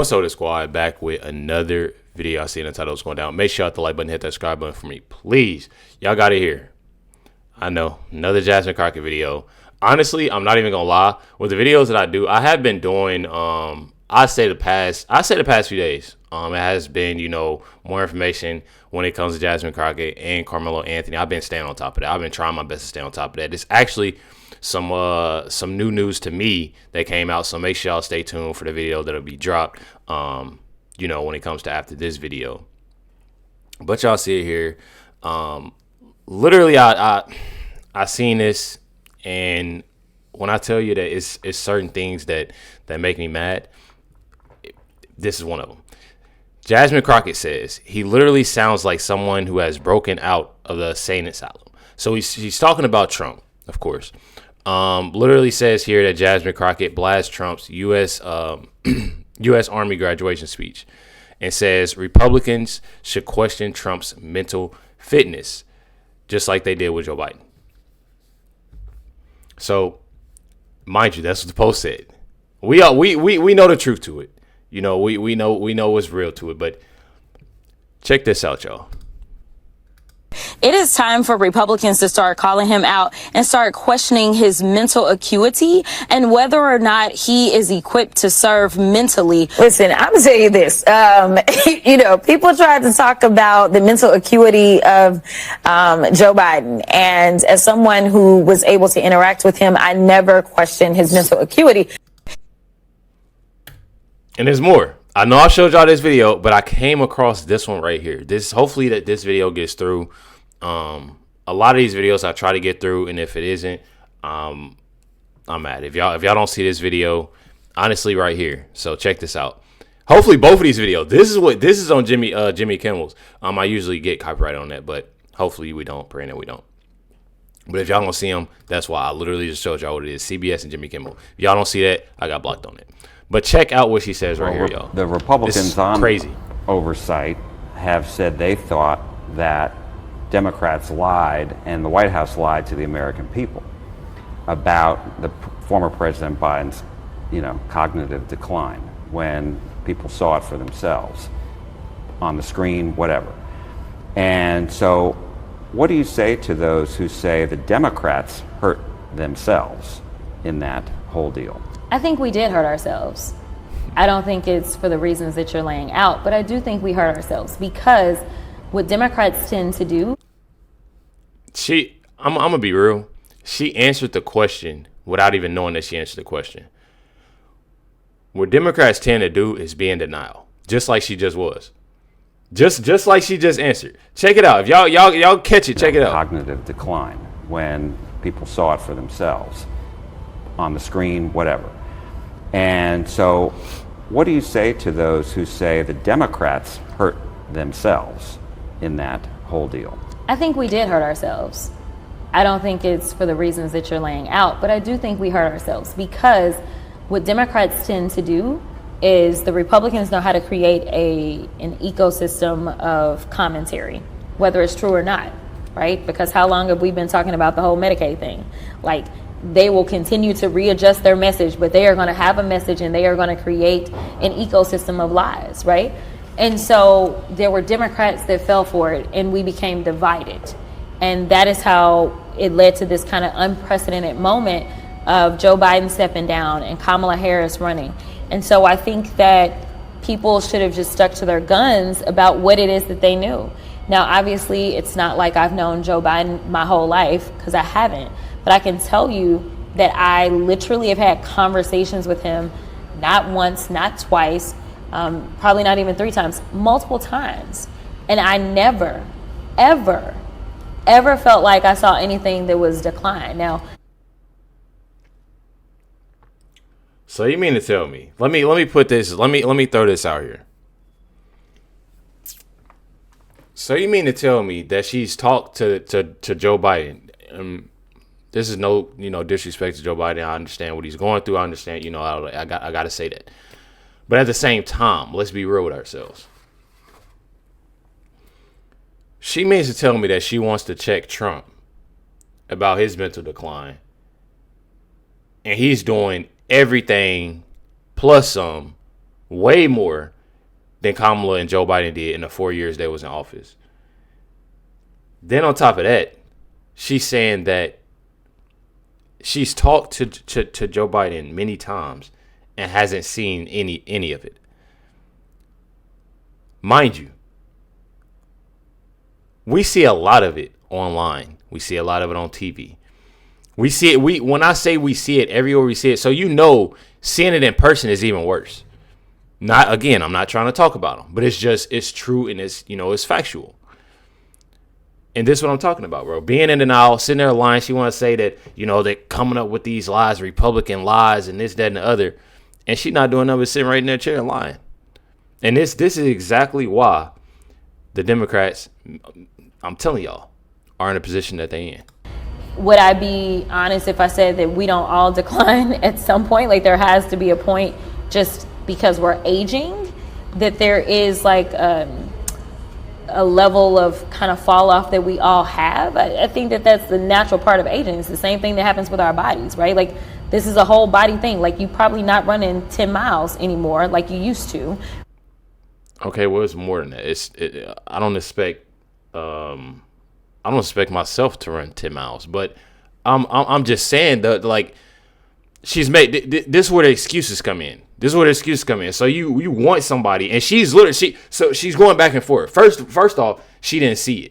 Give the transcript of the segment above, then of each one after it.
What's up, the squad? Back with another video. I see in the title is going down. Make sure you hit the like button, hit that subscribe button for me, please. Y'all got it here. I know, another Jasmine Crockett video. Honestly, I'm not even gonna lie. With the videos that I do, I have been doing. I say the past few days. It has been, more information when it comes to Jasmine Crockett and Carmelo Anthony. I've been staying on top of that. I've been trying my best to stay on top of that. It's actually some new news to me that came out, so make sure y'all stay tuned for the video that'll be dropped. When it comes to after this video. But y'all see it here. Literally, I seen this, and when I tell you that it's certain things that make me mad, this is one of them. Jasmine Crockett says he literally sounds like someone who has broken out of the insane asylum. So he's talking about Trump, of course. Literally says here that Jasmine Crockett blasts Trump's U.S. Army graduation speech and says Republicans should question Trump's mental fitness, just like they did with Joe Biden. So, mind you, that's what the post said. We know the truth to it. We know what's real to it. But check this out, y'all. It is time for Republicans to start calling him out and start questioning his mental acuity and whether or not he is equipped to serve mentally. Listen, I'm gonna tell you this. People tried to talk about the mental acuity of Joe Biden, and as someone who was able to interact with him, I never questioned his mental acuity. And there's more. I know I showed y'all this video, but I came across this one right here. Hopefully this video gets through. A lot of these videos I try to get through, and if it isn't, I'm mad. If y'all don't see this video, honestly, right here. So check this out. Hopefully both of these videos. This is on Jimmy Kimmel's. I usually get copyrighted on that, but hopefully we don't. Praying that we don't. But if y'all don't see them, that's why I literally just showed y'all what it is. CBS and Jimmy Kimmel. If y'all don't see that, I got blocked on it. But check out what she says right here, y'all. The Republicans on crazy oversight have said they thought that Democrats lied and the White House lied to the American people about the former President Biden's, cognitive decline when people saw it for themselves on the screen, whatever. And so what do you say to those who say the Democrats hurt themselves in that whole deal? I think we did hurt ourselves. I don't think it's for the reasons that you're laying out, but I do think we hurt ourselves because what Democrats tend to do. I'm gonna be real. She answered the question without even knowing that she answered the question. What Democrats tend to do is be in denial, just like she just was. Just like she just answered. Check it out. If y'all catch it, check it out. Cognitive decline when people saw it for themselves on the screen, whatever. And so what do you say to those who say the Democrats hurt themselves in that whole deal? I think we did hurt ourselves. I don't think it's for the reasons that you're laying out, but I do think we hurt ourselves because what Democrats tend to do is the Republicans know how to create an ecosystem of commentary, whether it's true or not, right? Because how long have we been talking about the whole Medicaid thing? Like, they will continue to readjust their message, but they are going to have a message and they are going to create an ecosystem of lies, right? And so there were Democrats that fell for it and we became divided. And that is how it led to this kind of unprecedented moment of Joe Biden stepping down and Kamala Harris running. And so I think that people should have just stuck to their guns about what it is that they knew. Now, obviously, it's not like I've known Joe Biden my whole life, because I haven't. But I can tell you that I literally have had conversations with him, not once, not twice, probably not even 3 times, multiple times. And I never, ever felt like I saw anything that was decline. Now, so you mean to tell me? Let me put this. Let me throw this out here. So you mean to tell me that she's talked to Joe Biden? This is no disrespect to Joe Biden. I understand what he's going through. I understand. I got to say that. But at the same time, let's be real with ourselves. She means to tell me that she wants to check Trump about his mental decline, and he's doing everything plus some way more than Kamala and Joe Biden did in the 4 years they was in office. Then on top of that, she's saying that she's talked to Joe Biden many times and hasn't seen any of it. Mind you, we see a lot of it online. We see a lot of it on TV. We see it. When I say we see it everywhere, we see it. So seeing it in person is even worse. I'm not trying to talk about them, but it's true and it's factual. And this is what I'm talking about, bro. Being in denial, sitting there lying. She want to say that, they're coming up with these lies, Republican lies, and this, that, and the other. And she not doing nothing but sitting right in that chair and lying. And this is exactly why the Democrats, I'm telling y'all, are in a position that they in. Would I be honest if I said that we don't all decline at some point? Like, there has to be a point, just because we're aging, that there is like a level of kind of fall off that we all have. I think that that's the natural part of aging. It's the same thing that happens with our bodies, right? Like, this is a whole body thing. Like, you probably not running 10 miles anymore like you used to. Okay, well, it's more than that. I don't expect myself to run 10 miles, but I'm just saying that, like, she's made this is where the excuses come in. So you want somebody, and she's going back and forth. First off, she didn't see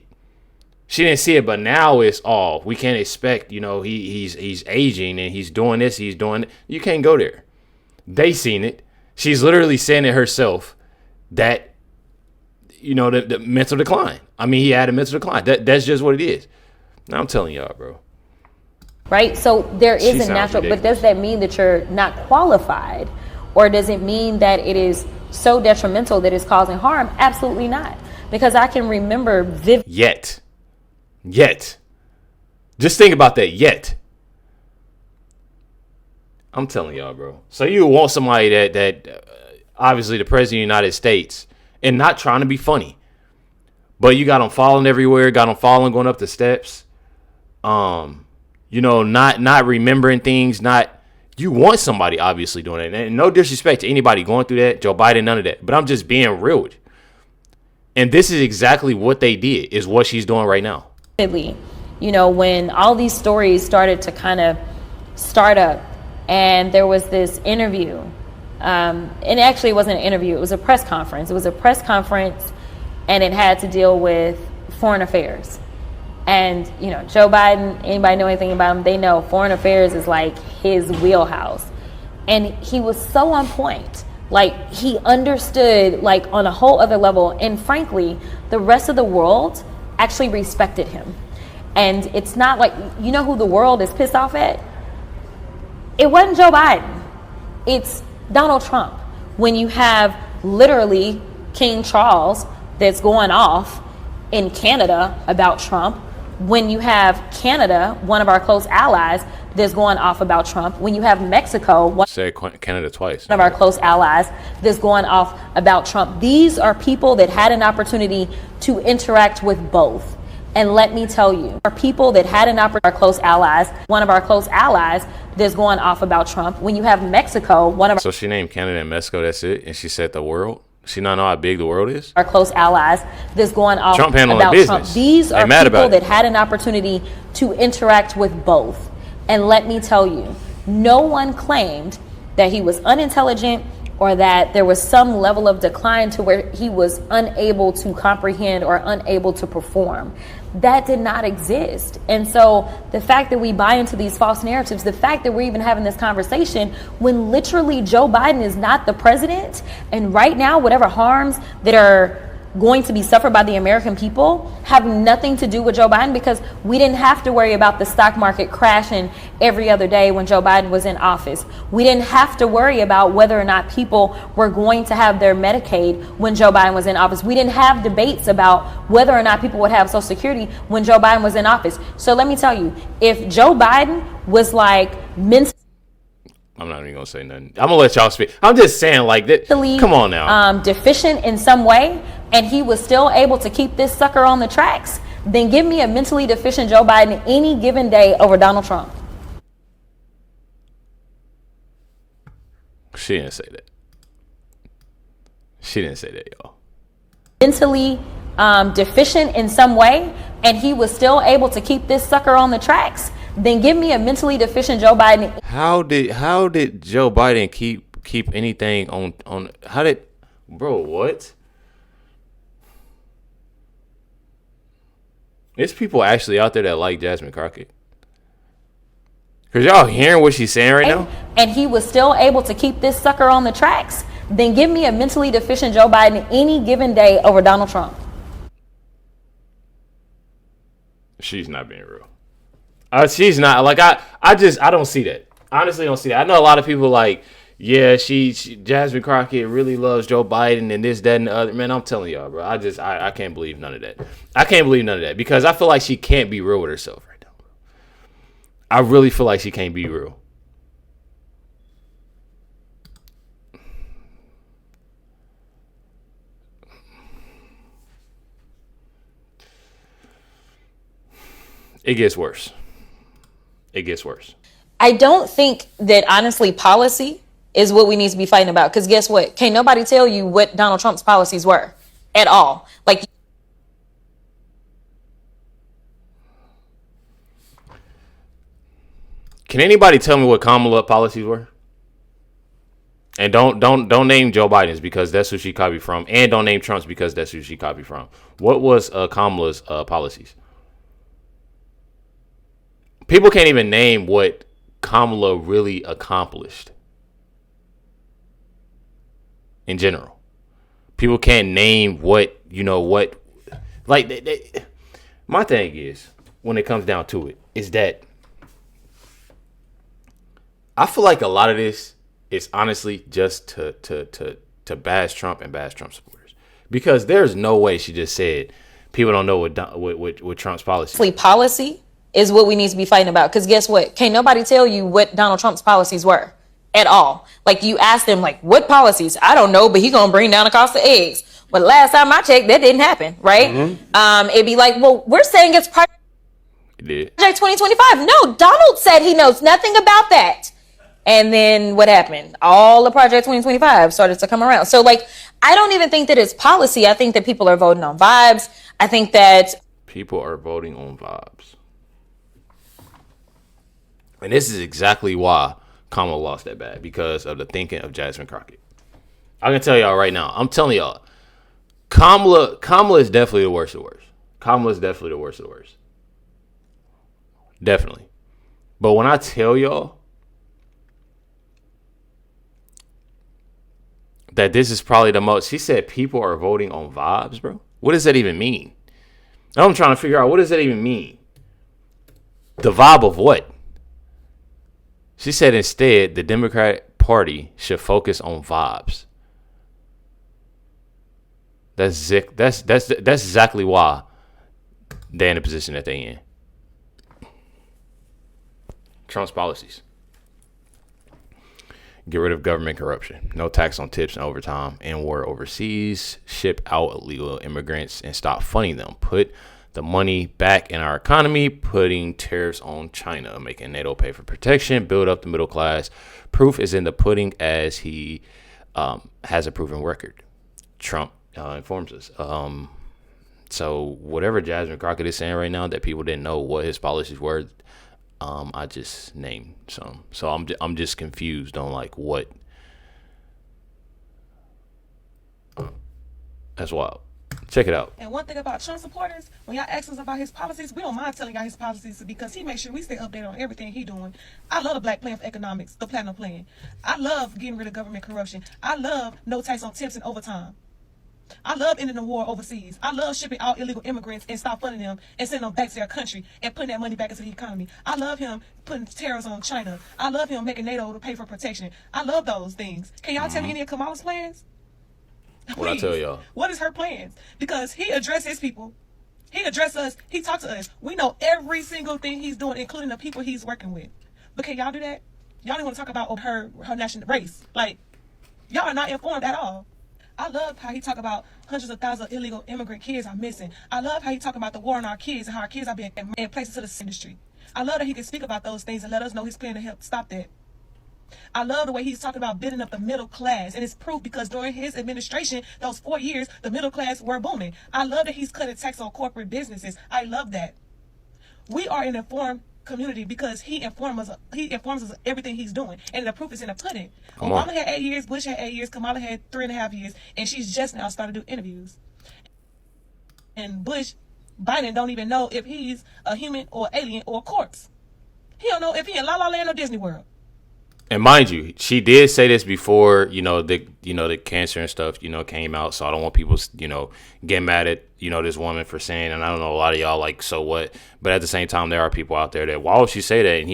it. But now it's we can't expect, he's aging and he's doing this, he's doing it. You can't go there. They seen it. She's literally saying it herself that, the mental decline. I mean, he had a mental decline. That's just what it is. Now I'm telling y'all, bro. Right? So there is She a sounds natural, ridiculous. but does that mean that you're not qualified? Or does it mean that it is so detrimental that it's causing harm? Absolutely not. Because I can remember vividly. Yet. Just think about that, yet. I'm telling y'all, bro. So you want somebody that obviously the president of the United States, and not trying to be funny, but you got them falling everywhere, got them falling going up the steps, not remembering things, you want somebody obviously doing it. And no disrespect to anybody going through that, Joe Biden, none of that, but I'm just being real with you. And this is exactly what they did, is what she's doing right now. When all these stories started to kind of start up, and there was this interview, and actually it wasn't an interview, it was a press conference. It was a press conference, and it had to deal with foreign affairs. And, Joe Biden, anybody know anything about him, they know foreign affairs is like his wheelhouse. And he was so on point. Like, he understood, like, on a whole other level. And frankly, the rest of the world actually respected him. And it's not like, who the world is pissed off at? It wasn't Joe Biden. It's Donald Trump. When you have literally King Charles that's going off in Canada about Trump, when you have Canada, one of our close allies, that's going off about Trump, when you have Mexico, Say Canada twice. one of our close allies, that's going off about Trump. These are people that had an opportunity to interact with both. And let me tell you, are people that had an opportunity, our close allies, one of our close allies that's going off about Trump. When you have Mexico, one of So she named Canada and Mexico, that's it? And she said the world? She not know how big the world is? our close allies that's going off Trump handling about business. Trump. These They are mad people about it. that had an opportunity to interact with both. And let me tell you, no one claimed that he was unintelligent or that there was some level of decline to where he was unable to comprehend or unable to perform. That did not exist. And so the fact that we buy into these false narratives, the fact that we're even having this conversation when literally Joe Biden is not the president, and right now whatever harms that are going to be suffered by the American people have nothing to do with Joe Biden, because we didn't have to worry about the stock market crashing every other day when Joe Biden was in office. We didn't have to worry about whether or not people were going to have their Medicaid when Joe Biden was in office. We didn't have debates about whether or not people would have Social Security when Joe Biden was in office. So let me tell you, if Joe Biden was like mentally, I'm not even going to say nothing. I'm going to let y'all speak. I'm just saying, like, that. Come on now. Deficient in some way, and he was still able to keep this sucker on the tracks, then give me a mentally deficient Joe Biden any given day over Donald Trump. She didn't say that. She didn't say that, y'all. Mentally deficient in some way, and he was still able to keep this sucker on the tracks, then give me a mentally deficient Joe Biden. How did Joe Biden keep anything on? How did, bro? What? There's people actually out there that like Jasmine Crockett. Cause y'all hearing what she's saying right now? And he was still able to keep this sucker on the tracks, then give me a mentally deficient Joe Biden any given day over Donald Trump. She's not being real. She's not, like, I don't see that. Honestly, don't see that. I know a lot of people like, yeah, she Jasmine Crockett really loves Joe Biden and this, that, and the other. Man, I'm telling y'all, bro. I can't believe none of that. I can't believe none of that because I feel like she can't be real with herself right now. I really feel like she can't be real. It gets worse. It gets worse. I don't think that, honestly, policy is what we need to be fighting about. Because guess what? Can't nobody tell you what Donald Trump's policies were at all. Like, can anybody tell me what Kamala policies were? And don't name Joe Biden's because that's who she copied from. And don't name Trump's because that's who she copied from. What was Kamala's policies? People can't even name what Kamala really accomplished in general. People can't name what, like, my thing is, when it comes down to it, is that I feel like a lot of this is honestly just to bash Trump and bash Trump supporters. Because there's no way she just said people don't know what Trump's policy is what we need to be fighting about. Because guess what? Can't nobody tell you what Donald Trump's policies were at all. Like, you ask them, like, what policies? I don't know, but he's going to bring down the cost of eggs. But last time I checked, that didn't happen, right? Mm-hmm. It'd be like, well, we're saying it's Project 2025. No, Donald said he knows nothing about that. And then what happened? All the Project 2025 started to come around. So, like, I don't even think that it's policy. I think that people are voting on vibes. I think that people are voting on vibes. And this is exactly why Kamala lost that bad, because of the thinking of Jasmine Crockett. I can tell y'all right now. I'm telling y'all, Kamala is definitely the worst of the worst. Kamala is definitely the worst of the worst. Definitely. But when I tell y'all that this is probably the most, she said people are voting on vibes, bro. What does that even mean? I'm trying to figure out, what does that even mean? The vibe of what? She said instead the Democratic Party should focus on vibes. That's exactly why they're in the position that they're in. Trump's policies. Get rid of government corruption. No tax on tips and overtime. End war overseas. Ship out illegal immigrants and stop funding them. Put the money back in our economy, putting tariffs on China, making NATO pay for protection, build up the middle class. Proof is in the pudding, as he has a proven record. Trump informs us. So whatever Jasmine Crockett is saying right now, that people didn't know what his policies were, I just named some. So I'm just confused on like what. That's wild. Check it out. And one thing about Trump supporters, when y'all ask us about his policies, we don't mind telling y'all his policies because he makes sure we stay updated on everything he doing. I love the Black Plan for Economics, the Platinum Plan. I love getting rid of government corruption. I love no tax on tips and overtime. I love ending the war overseas. I love shipping out illegal immigrants and stop funding them and sending them back to their country and putting that money back into the economy. I love him putting tariffs on China. I love him making NATO to pay for protection. I love those things. Can y'all tell me any of Kamala's plans? What I tell y'all? What is her plans? Because he addressed his people. He addressed us. He talked to us. We know every single thing he's doing, including the people he's working with. But can y'all do that? Y'all don't want to talk about her national race. Like, y'all are not informed at all. I love how he talk about hundreds of thousands of illegal immigrant kids are missing. I love how he talk about the war on our kids and how our kids are being in places to the industry. I love that he can speak about those things and let us know he's planning to help stop that. I love the way he's talking about building up the middle class, and it's proof because during his administration, those 4 years, the middle class were booming. I love that he's cutting tax on corporate businesses. I love that. We are an informed community because he informs us of everything he's doing, and the proof is in the pudding. Obama had 8 years, Bush had 8 years, Kamala had 3.5 years, and she's just now starting to do interviews. And Biden don't even know if he's a human or alien or a corpse. He don't know if he in La La Land or Disney World. And mind you, she did say this before, the cancer and stuff, came out. So I don't want people, get mad at, this woman for saying, and I don't know, a lot of y'all like, so what? But at the same time, there are people out there that, why would she say that? And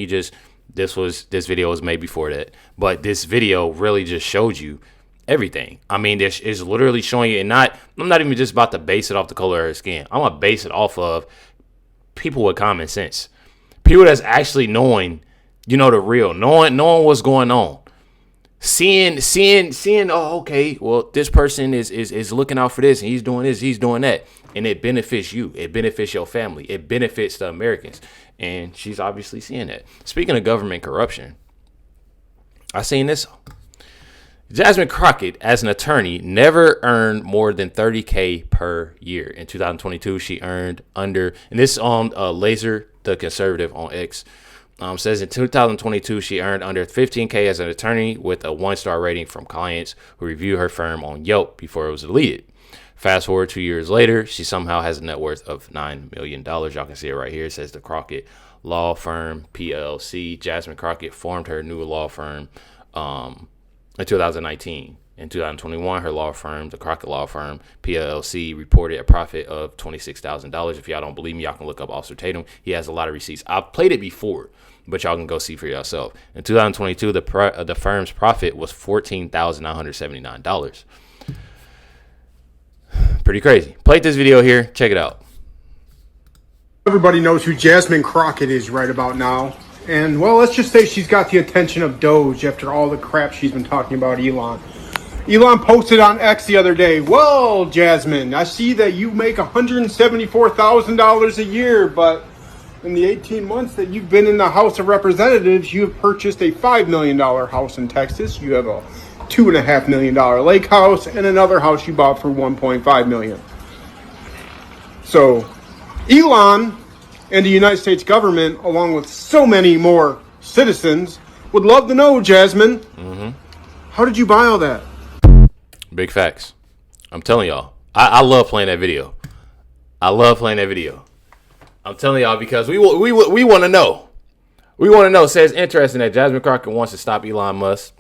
this video was made before that. But this video really just showed you everything. I mean, this is literally showing you, I'm not even just about to base it off the color of her skin. I'm going to base it off of people with common sense. People that's actually knowing, the real, knowing what's going on, seeing, oh, okay, well, this person is looking out for this, and he's doing this, he's doing that, and it benefits you, it benefits your family, it benefits the Americans, and she's obviously seeing that. Speaking of government corruption, I seen this. Jasmine Crockett, as an attorney, never earned more than $30K per year. In 2022, she earned under, and this on Laser, the conservative on X, says in 2022, she earned under $15K as an attorney with a 1-star rating from clients who reviewed her firm on Yelp before it was deleted. Fast forward 2 years later, she somehow has a net worth of $9 million. Y'all can see it right here. It says the Crockett Law Firm, PLC. Jasmine Crockett formed her new law firm in 2019. In 2021, her law firm, the Crockett Law Firm, PLC, reported a profit of $26,000. If y'all don't believe me, y'all can look up Officer Tatum. He has a lot of receipts. I've played it before, but y'all can go see for yourself. In 2022, the firm's profit was $14,979. Pretty crazy. Played this video here. Check it out. Everybody knows who Jasmine Crockett is right about now. And, well, let's just say she's got the attention of Doge after all the crap she's been talking about Elon. Elon posted on X the other day, well, Jasmine, I see that you make $174,000 a year, but in the 18 months that you've been in the House of Representatives, you have purchased a $5 million house in Texas. You have a $2.5 million lake house and another house you bought for $1.5 million. So Elon and the United States government, along with so many more citizens, would love to know, Jasmine, how did you buy all that? Big facts. I'm telling y'all. I love playing that video. I'm telling y'all because we want to know. We want to know. Says interesting that Jasmine Crockett wants to stop Elon Musk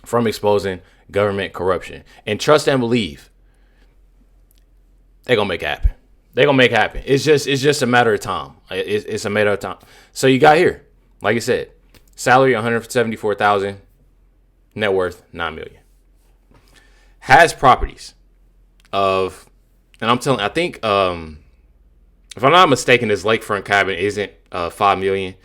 from exposing government corruption. And trust and believe, they're going to make it happen. It's just a matter of time. It's a matter of time. So you got here, like I said, salary $174,000, net worth $9 million. Has properties of, and I think if I'm not mistaken, this lakefront cabin isn't $5 million.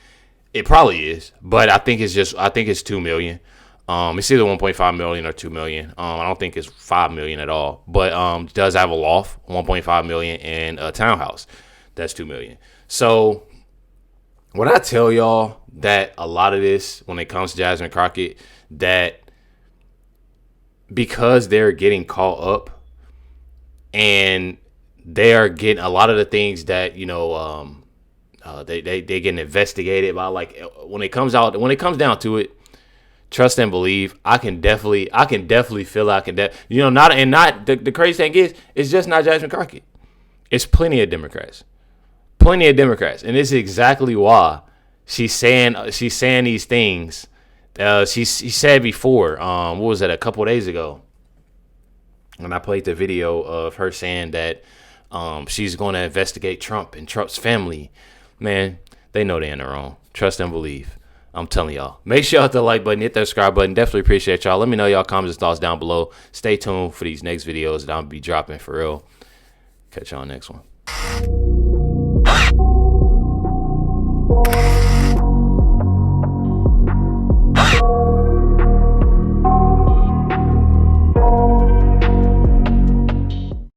It probably is, but I think it's $2 million. It's either $1.5 million or $2 million. I don't think it's $5 million at all, but does have a loft, $1.5 million, and a townhouse that's $2 million. So when I tell y'all that a lot of this, when it comes to Jasmine Crockett, that because they're getting caught up and they are getting a lot of the things that they getting investigated by, like when it comes down to it, trust and believe, I can definitely feel not the crazy thing is, it's just not Jasmine Crockett. It's plenty of Democrats, and this is exactly why she's saying these things. She said before, what was that, a couple of days ago, when I played the video of her saying that she's going to investigate Trump and Trump's family. Man, they know they're in the wrong. Trust and believe. I'm telling y'all. Make sure you hit the like button, hit that subscribe button. Definitely appreciate y'all. Let me know y'all comments and thoughts down below. Stay tuned for these next videos that I'll be dropping for real. Catch y'all next one.